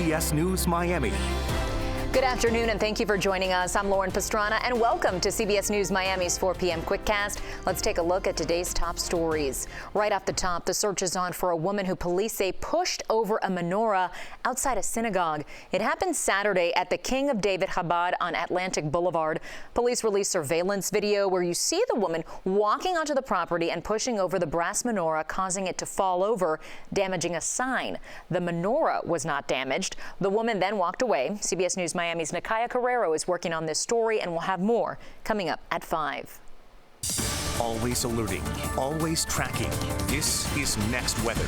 CBS News Miami. Good afternoon, and thank you for joining us. I'm Lauren Pastrana, and welcome to CBS News Miami's 4 p.m. Quickcast. Let's take a look at today's top stories. Right off the top, the search is on for a woman who police say pushed over a menorah outside a synagogue. It happened Saturday at the King of David Chabad on Atlantic Boulevard. Police released surveillance video where you see the woman walking onto the property and pushing over the brass menorah, causing it to fall over, damaging a sign. The menorah was not damaged. The woman then walked away. CBS News Miami's Nakaya Carrero is working on this story, and we'll have more coming up at 5. Always alerting, always tracking. This is Next Weather.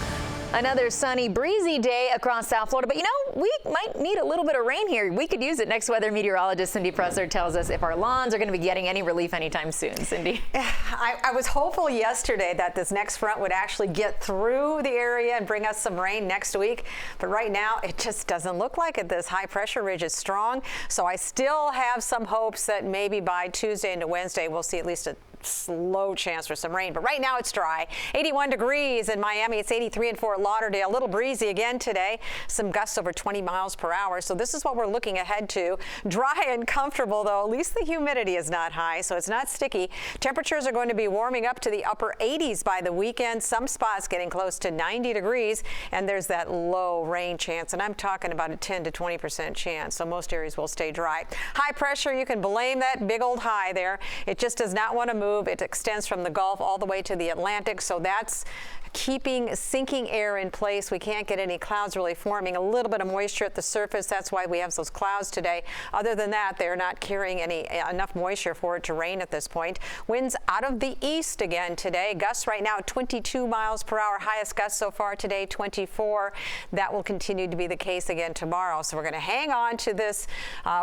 Another sunny, breezy day across South Florida, but you know, we might need a little bit of rain here. We could use it. Next weather meteorologist Cindy Presser tells us if our lawns are going to be getting any relief anytime soon. Cindy. I was hopeful yesterday that this next front would actually get through the area and bring us some rain next week, but right now it just doesn't look like it. This high pressure ridge is strong, so I still have some hopes that maybe by Tuesday into Wednesday we'll see at least a slow chance for some rain, but right now it's dry. 81 degrees in Miami. It's 83 in Fort Lauderdale. A little breezy again today. Some gusts over 20 miles per hour. So this is what we're looking ahead to. Dry and comfortable, though. At least the humidity is not high, so it's not sticky. Temperatures are going to be warming up to the upper 80s by the weekend. Some spots getting close to 90 degrees, and there's that low rain chance, and I'm talking about a 10 to 20% chance. So most areas will stay dry. High pressure, you can blame that big old high there. It just does not want to move. It extends from the Gulf all the way to the Atlantic, so that's keeping sinking air in place. We can't get any clouds really forming. A little bit of moisture at the surface. That's why we have those clouds today. Other than that, they're not carrying enough moisture for it to rain at this point. Winds out of the east again today. Gusts right now 22 miles per hour. Highest gust so far today 24. That will continue to be the case again tomorrow. So we're going to hang on to this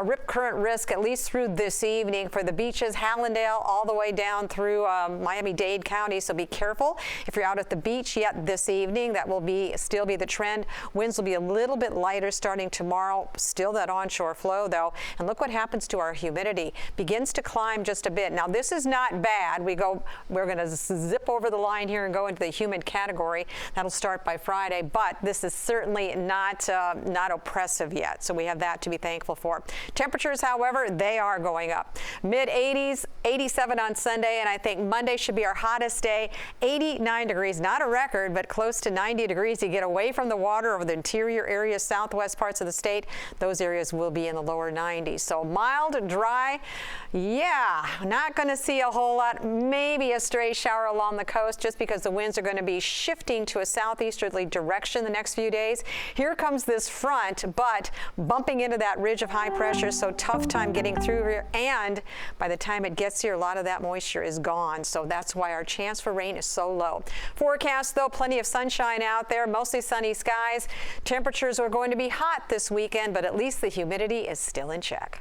rip current risk at least through this evening for the beaches, Hallandale all the way down through Miami-Dade County. So be careful if you're out at the beach yet this evening. That will still be the trend. Winds will be a little bit lighter starting tomorrow. Still that onshore flow though. And look what happens to our humidity. Begins to climb just a bit. Now this is not bad. We're going to zip over the line here and go into the humid category. That'll start by Friday, but this is certainly not oppressive yet. So we have that to be thankful for. Temperatures, however, they are going up. Mid 80s, 87 on Sunday, and I think Monday should be our hottest day. 89 degrees, not a record, but close to 90 degrees. You get away from the water over the interior areas, southwest parts of the state. Those areas will be in the lower 90s. So mild, dry. Yeah, not going to see a whole lot. Maybe a stray shower along the coast just because the winds are going to be shifting to a southeasterly direction the next few days. Here comes this front, but bumping into that ridge of high pressure, so tough time getting through here. And by the time it gets here, a lot of that moisture is gone. So that's why our chance for rain is so low. Forecast, though, plenty of sunshine out there, mostly sunny skies. Temperatures are going to be hot this weekend, but at least the humidity is still in check.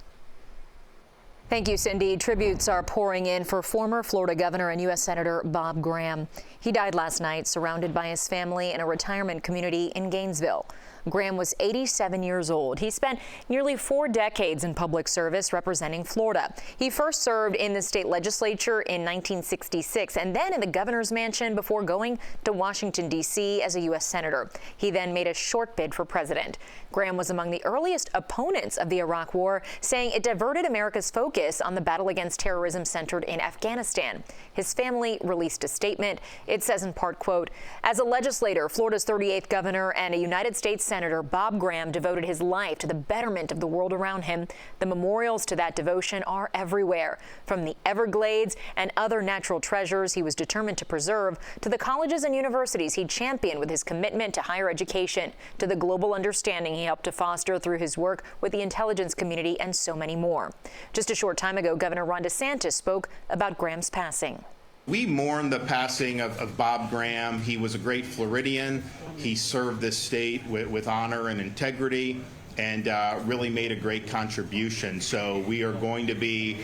Thank you, Cindy. Tributes are pouring in for former Florida Governor and U.S. Senator Bob Graham. He died last night, surrounded by his family in a retirement community in Gainesville. Graham was 87 years old. He spent nearly 4 decades in public service representing Florida. He first served in the state legislature in 1966 and then in the governor's mansion before going to Washington, D.C. as a U.S. senator. He then made a short bid for president. Graham was among the earliest opponents of the Iraq War, saying it diverted America's focus on the battle against terrorism centered in Afghanistan. His family released a statement. It says in part, quote, "As a legislator, Florida's 38th governor and a United States Senator, Bob Graham devoted his life to the betterment of the world around him. The memorials to that devotion are everywhere, from the Everglades and other natural treasures he was determined to preserve to the colleges and universities he championed with his commitment to higher education, to the global understanding he helped to foster through his work with the intelligence community, and so many more." Just a short time ago, Governor Ron DeSantis spoke about Graham's passing. We mourn the passing of Bob Graham. He was a great Floridian. He served this state with honor and integrity and really made a great contribution. So we are going to be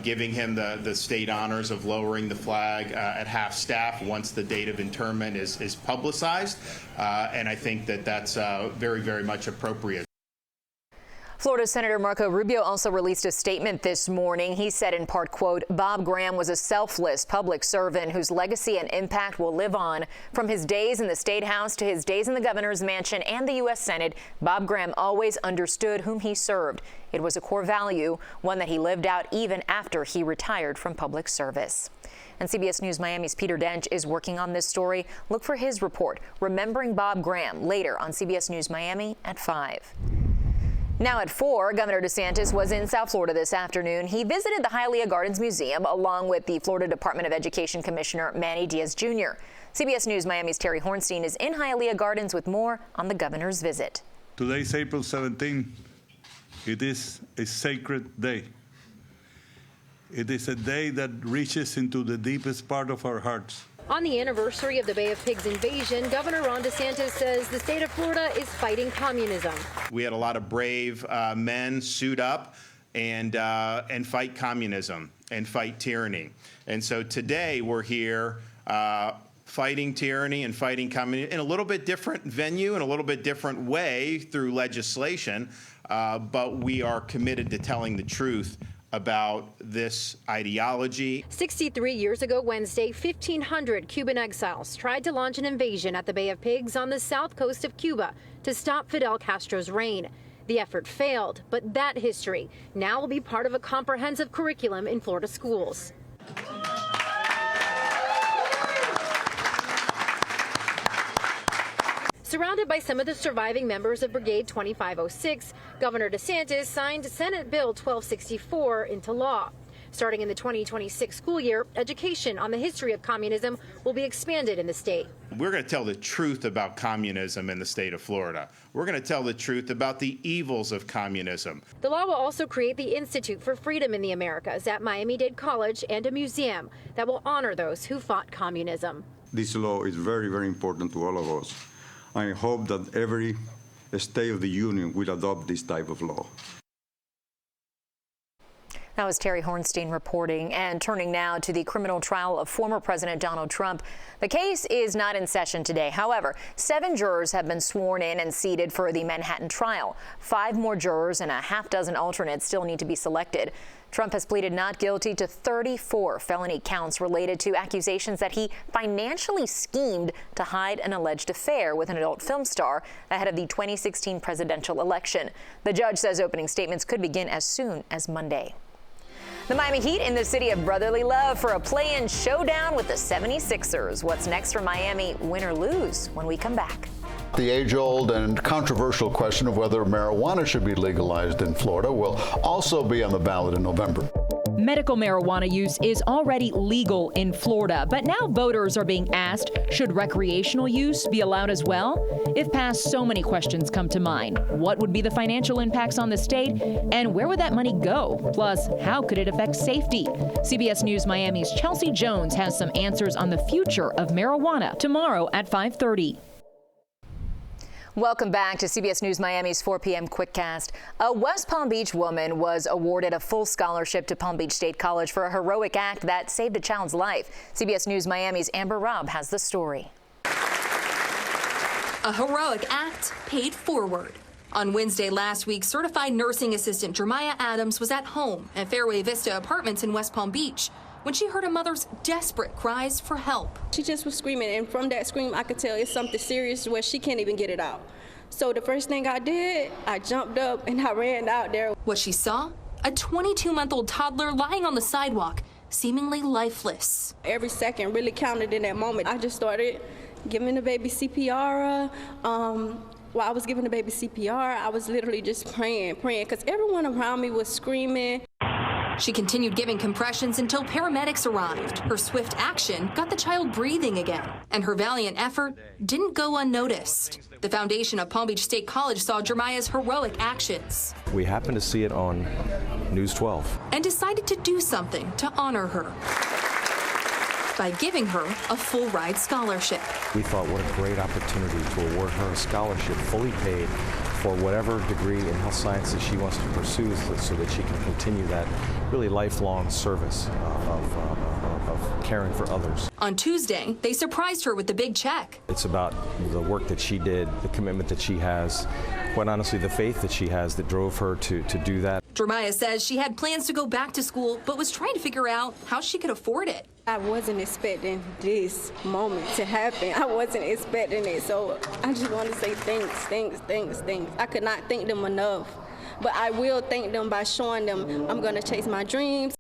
giving him the state honors of lowering the flag at half-staff once the date of interment is publicized. And I think that that's very, very much appropriate. Florida Senator Marco Rubio also released a statement this morning. He said in part, quote, Bob Graham was a selfless public servant whose legacy and impact will live on. From his days in the State House to his days in the governor's mansion and the U.S. Senate, Bob Graham always understood whom he served. It was a core value, one that he lived out even after he retired from public service. And CBS News Miami's Peter Dench is working on this story. Look for his report, Remembering Bob Graham, later on CBS News Miami at 5. Now at 4, Governor DeSantis was in South Florida this afternoon. He visited the Hialeah Gardens Museum along with the Florida Department of Education Commissioner Manny Diaz Jr. CBS News Miami's Terry Hornstein is in Hialeah Gardens with more on the governor's visit. Today is April 17. It is a sacred day. It is a day that reaches into the deepest part of our hearts. On the anniversary of the Bay of Pigs invasion, Governor Ron DeSantis says the state of Florida is fighting communism. We had a lot of brave men suit up and fight communism and fight tyranny. And so today we're here fighting tyranny and fighting communism in a little bit different venue and a little bit different way through legislation, but we are committed to telling the truth about this ideology. 63 years ago Wednesday, 1,500 Cuban exiles tried to launch an invasion at the Bay of Pigs on the south coast of Cuba to stop Fidel Castro's reign. The effort failed, but that history now will be part of a comprehensive curriculum in Florida schools. Surrounded by some of the surviving members of Brigade 2506, Governor DeSantis signed Senate Bill 1264 into law. Starting in the 2026 school year, education on the history of communism will be expanded in the state. We're going to tell the truth about communism in the state of Florida. We're going to tell the truth about the evils of communism. The law will also create the Institute for Freedom in the Americas at Miami-Dade College and a museum that will honor those who fought communism. This law is very, very important to all of us. I hope that every state of the union will adopt this type of law. That was Terry Hornstein reporting. And turning now to the criminal trial of former President Donald Trump. The case is not in session today. However, 7 jurors have been sworn in and seated for the Manhattan trial. 5 more jurors and a half dozen alternates still need to be selected. Trump has pleaded not guilty to 34 felony counts related to accusations that he financially schemed to hide an alleged affair with an adult film star ahead of the 2016 presidential election. The judge says opening statements could begin as soon as Monday. The Miami Heat in the city of brotherly love for a play-in showdown with the 76ers. What's next for Miami, win or lose, when we come back? The age-old and controversial question of whether marijuana should be legalized in Florida will also be on the ballot in November. Medical marijuana use is already legal in Florida, but now voters are being asked, should recreational use be allowed as well? If passed, so many questions come to mind. What would be the financial impacts on the state, and where would that money go? Plus, how could it affect safety? CBS News Miami's Chelsea Jones has some answers on the future of marijuana tomorrow at 5:30. Welcome back to CBS News Miami's 4 p.m. Quickcast. A West Palm Beach woman was awarded a full scholarship to Palm Beach State College for a heroic act that saved a child's life. CBS News Miami's Amber Robb has the story. A heroic act paid forward. On Wednesday last week, certified nursing assistant Jeremiah Adams was at home at Fairway Vista Apartments in West Palm Beach when she heard a mother's desperate cries for help. She just was screaming, and from that scream, I could tell it's something serious where she can't even get it out. So the first thing I did, I jumped up and I ran out there. What she saw? A 22-month-old toddler lying on the sidewalk, seemingly lifeless. Every second really counted in that moment. I just started giving the baby CPR. While I was giving the baby CPR, I was literally just praying, because everyone around me was screaming. She continued giving compressions until paramedics arrived. Her swift action got the child breathing again, and her valiant effort didn't go unnoticed. The foundation of Palm Beach State College saw Jeremiah's heroic actions. We happened to see it on News 12. And decided to do something to honor her by giving her a full ride scholarship. We thought, what a great opportunity to award her a scholarship fully paid for whatever degree in health sciences she wants to pursue, so that she can continue that really lifelong service of of caring for others. On Tuesday, they surprised her with the big check. It's about the work that she did, the commitment that she has, quite honestly, the faith that she has that drove her to do that. Jeremiah says she had plans to go back to school, but was trying to figure out how she could afford it. I wasn't expecting this moment to happen. I wasn't expecting it. So I just want to say thanks. I could not thank them enough. But I will thank them by showing them I'm going to chase my dreams.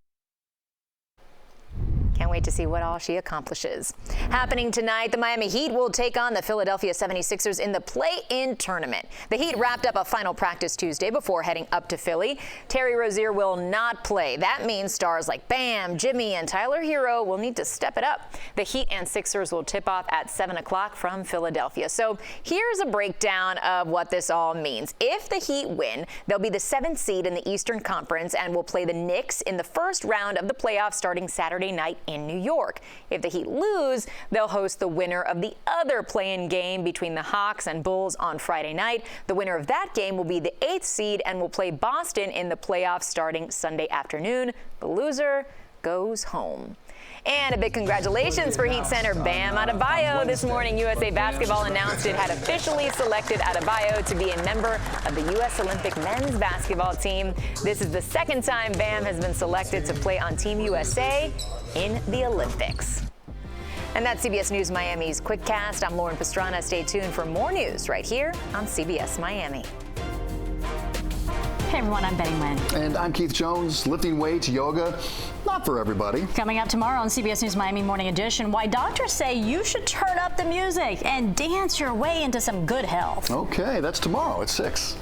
Can't wait to see what all she accomplishes. Happening tonight, the Miami Heat will take on the Philadelphia 76ers in the play-in tournament. The Heat wrapped up a final practice Tuesday before heading up to Philly. Terry Rozier will not play. That means stars like Bam, Jimmy, and Tyler Hero will need to step it up. The Heat and Sixers will tip off at 7 o'clock from Philadelphia. So here's a breakdown of what this all means. If the Heat win, they'll be the 7th seed in the Eastern Conference and will play the Knicks in the first round of the playoffs starting Saturday night in New York. If the Heat lose, they'll host the winner of the other play-in game between the Hawks and Bulls on Friday night. The winner of that game will be the 8th seed and will play Boston in the playoffs starting Sunday afternoon. The loser goes home. And a big congratulations for Heat center Bam Adebayo. This morning, USA Basketball announced it had officially selected Adebayo to be a member of the U.S. Olympic men's basketball team. This is the second time Bam has been selected to play on Team USA in the Olympics. And that's CBS News Miami's Quickcast. I'm Lauren Pastrana. Stay tuned for more news right here on CBS Miami. Hey everyone, I'm Betty Nguyen. And I'm Keith Jones. Lifting weights, yoga, not for everybody. Coming up tomorrow on CBS News Miami Morning Edition, why doctors say you should turn up the music and dance your way into some good health. Okay, that's tomorrow at 6.